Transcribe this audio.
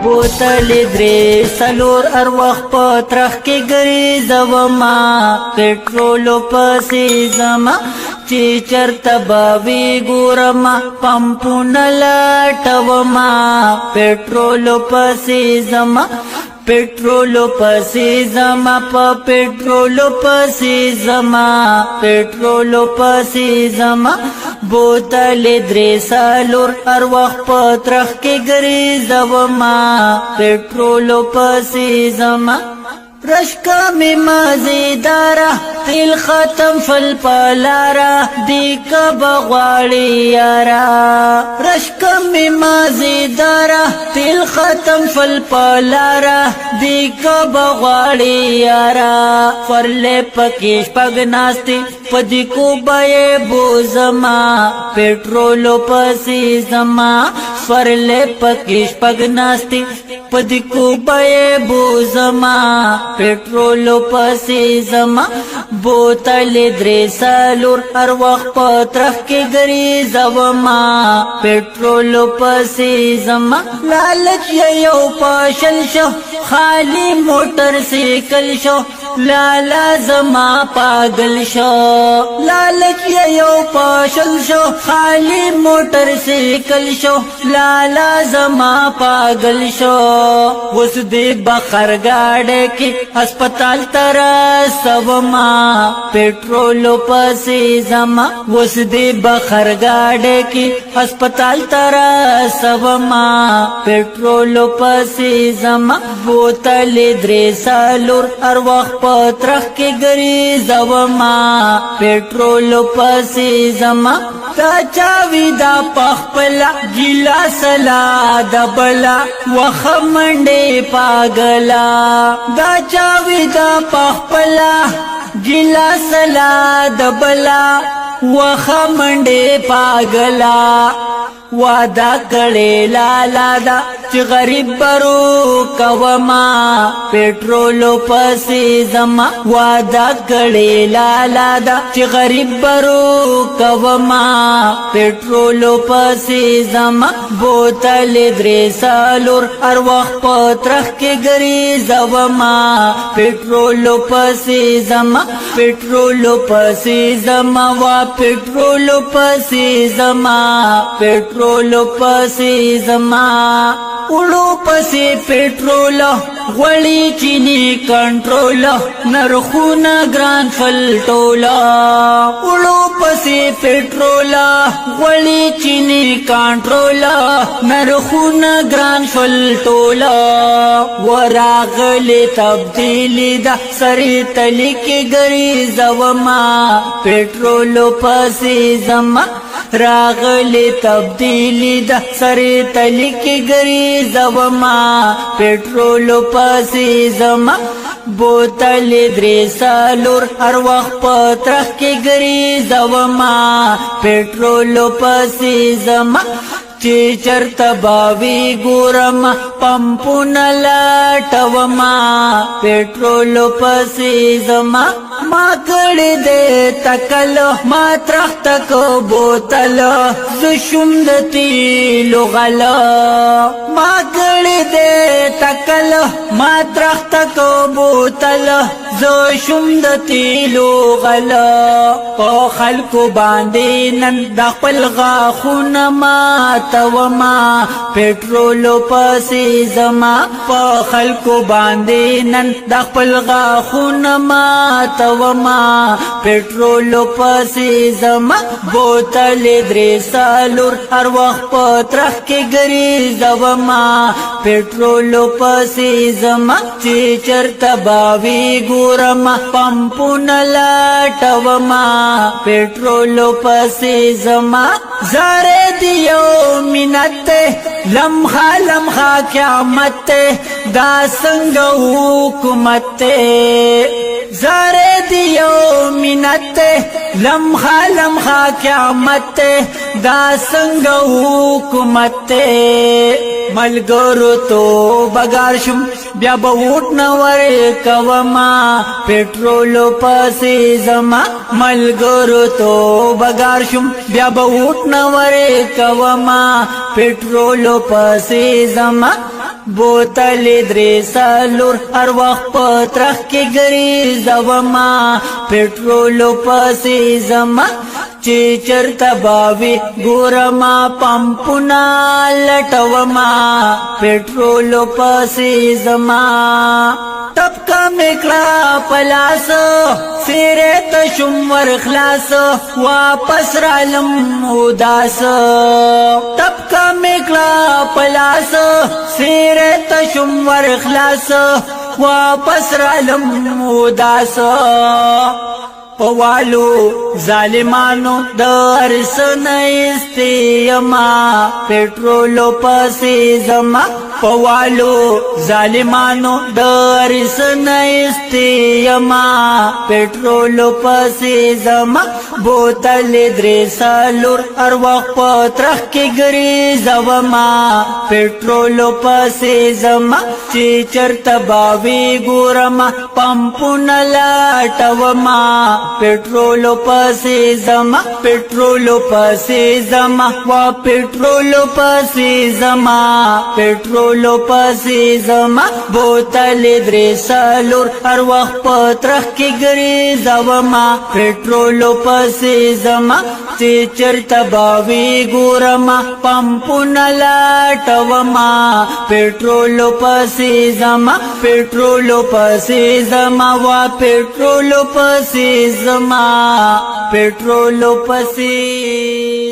بوتل درې سلور ارواح په ترخ کې ګرځوما پټرول پسې زما چې چرته باوي ګورما پمپونه لټوما پټرول پسې زما پټرول پسې زما په پټرول پسې زما پټرول پسې زما بوتل درې سلور ارواح په ترخ کې ګرځوما پټرول پسې زما رشکا می مزیدارا تیل ختم فل پلارا دی کب غواړي یارا رشکا می مزیدارا تیل ختم فل پلارا دی کب غواړي یارا فرله پکیش پګناستی پدی کو بای بوزما پټرول پسې زما فرله پکیش پګناستی پدی کو بای بوزما پټرول پسې زما بوتل درې سلور ارواح په ترخ کې ګرځوما پټرول پسې زما لالچ یو پاشل شو خالی موټر سیکل شو لالا زما پاگل شو لالچ یو پاشل شو خالی موټر سیکل شو لالا زما پاگل شو وس دې بخر گاڑی کې هسپتال تر سوما پټرول پسې زما وس دې بخر گاڑی کې هسپتال تر سوما پټرول پسې زما بوتل درې سلور ارواح په ترخ کې ګرځوما پټرول پسې زما تا چاوي دا پخپلا ګیلا سلا دبلا وخمنډې پاگلا دا چاوي دا پخپلا ګیلا سلا دبلا وخمنډې پاگلا وادا کړي لالا دا چې غریب برو کوما پټرول پسې زما وادا کړي لالا دا چې غریب برو کوما پټرول پسې زما بوتل درې سلور ارواح په ترخ کې ګرځوما پټرول پسې زما پټرول پسې زما وا پټرول پسې زما پټرول پسې زما اړو پسې پټرول غوړي چینی کنټرول نرخونه ګران فلټولا اړو پسې پټرول غوړي چینی کنټرول نرخونه ګران فلټولا وراغله تبدیلی دا سری تلی کې ګرځوما پټرول پسې زما راغلی تبدیلی دا سری تلی کې ګرځوما پټرول پسې زما بوتل درې سلور ارواح په ترخ کې ګرځوما پټرول پسې زما چې چرته باوي ګورم پمپونه لټوما پټرول پسې زما ما کړې دې تکل ما ترخ تک بوتل ز شوم د تیلو غلا ما کړې دې تکل ما ترخ تک بوتل ز شوم د تیلو غلا په خلکو باندې نن د خپل غاخونه ماتوما پټرول پسې زما په خلکو باندې نن د خپل غاخونه ماتوما پټرول پسې زما بوتل درې سلور ارواح په ترخ کې ګرځوما پټرول پسې زما چې چرته باوي ګورم پمپونه لټوما پټرول پسې زما زاره دیو منت لمحه لمحه قیامت دا څنګه حکومت زاره دیو منت لمحه لمحه قیامت دا څنګه حکومت ملګرو تو بګار شم بیا به وټ نه ورکوما پټرول پسې زما ملګرو تو بګار شم بیا به وټ نه ورکوما پټرول پسې زما بوتل درې څلور هر وخت په ترخ کې ګرځوما پټرول پسې زما چې چرته باوي ګورما پمپونه لټوما پټرول پسې زما طبقه میکړه پلاس سیره ته شم ور خلاص واپس رالم اداس طبقه میکړه پلاس سیره ته شم ور خلاص واپس رالم اداس پوالو ظالمانو درسن استیما پټرول پسې زما پوالو ظالمانو درسن استیما پټرول پسې زما بوتل درې څلور هر وخت په ترخ کې ګرځوما پټرول پسې زما چې چرته باوي ګورما پمپونه لټوما پټرول پسې زما پټرول پسې زما وا پټرول پسې زما پټرول پسې زما بوتل درې څلور هر وخت په ترخ کې ګرځوما پټرول پسې زما چې چرته باوي ګورما پمپونه لټوما پټرول پسې زما پټرول پسې زما وا پټرول پسې زما پټرول پسې